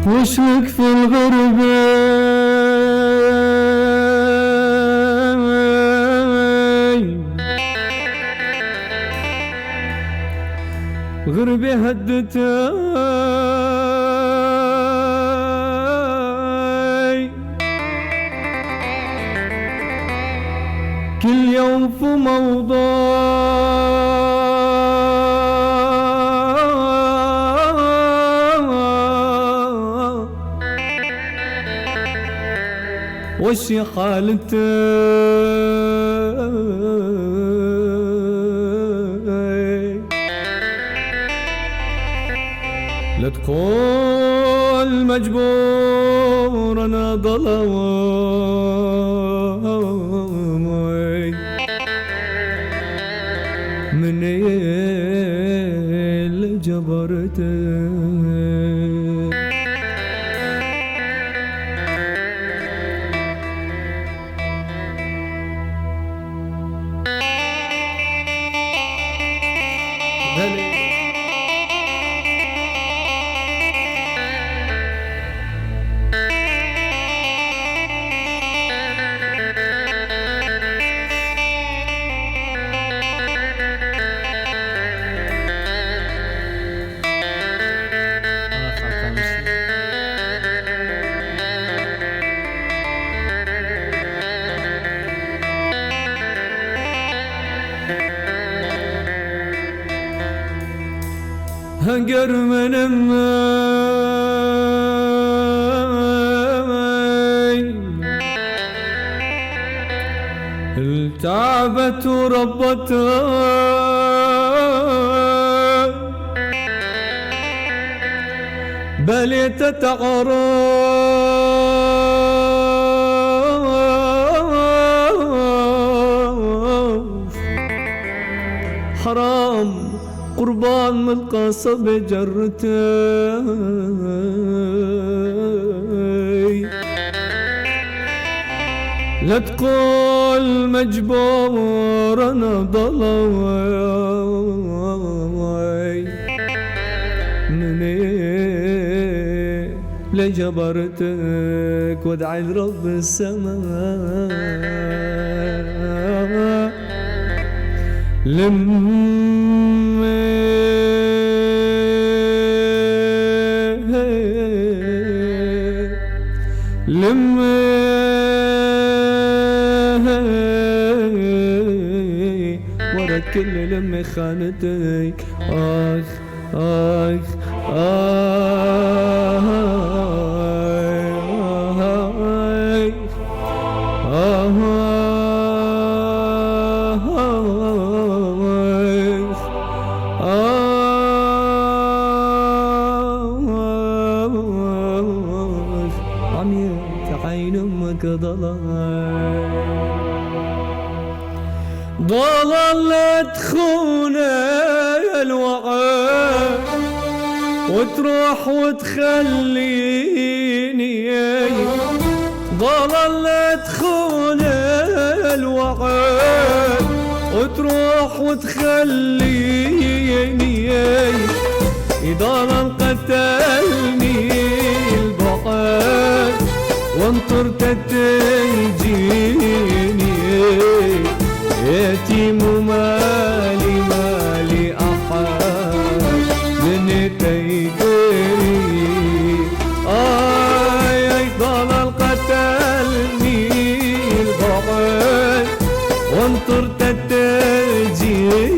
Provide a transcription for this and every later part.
وشك في الغربة غربة هدتاي كل يوم في موضوع وشي حالتي لا تكون مجبور انا ظلمي من اللي جبرتي هنقر من امي التعبت وربتها بليت تعرف حرام قربان من القصب جرتي لا تقول مجبور انا ضلوي مني لجبرتك وادعي لرب السماء لمي ورا كل لمي خانتك آخ آخ عين امك ضلال تخوني الوعد وتروح وتخليني ضلال تخوني الوعد وتروح وتخليني ضلال قتلني البعد وانطرت تجيني يتيم مالي مالي أحد من تيدري آي ضلال قتلني البعد وانطرت تجيني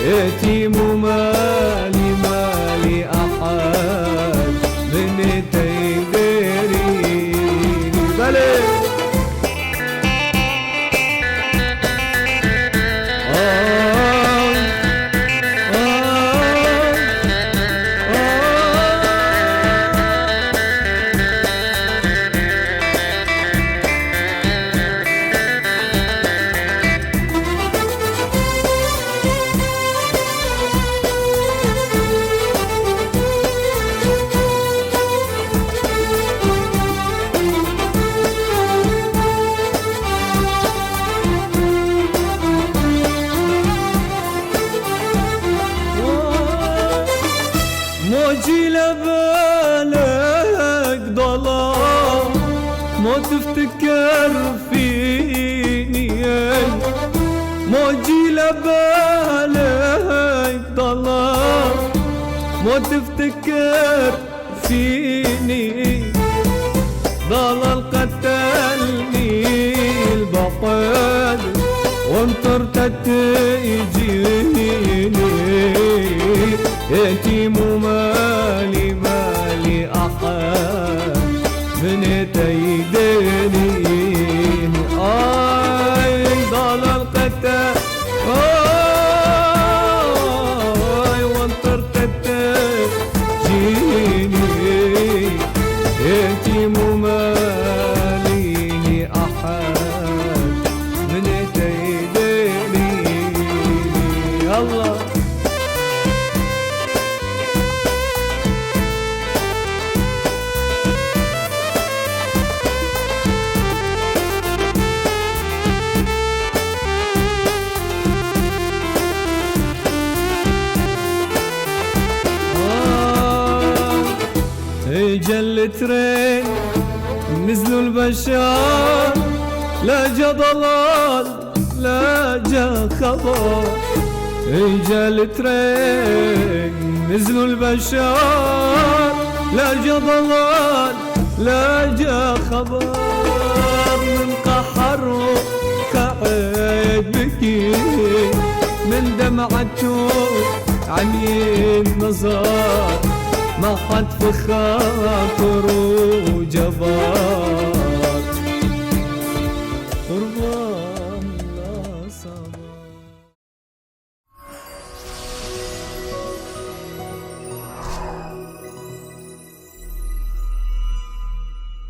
يتيم مالي مالي أحد من تيدري بلي موجي لبالك ضلال ما تفتكر فيني، موجي لبالك ضلال ما تفتكر فيني، ضلال قتلني البعد وانطرت تجيني، يتيم مالي مالي أحد من تيديني، ضلال قتل وانطرت تجيني، يتيم مالي أحد من تيديني. الله اجا الترين نزلوا البشر، لا جا ضلال لا جا خبر، اجا الترين نزلوا البشر، لا جا ضلال لا جا خبر، من قحر وقعد بكي من دمعته عمي النظر، ما حد في خاطره جبار،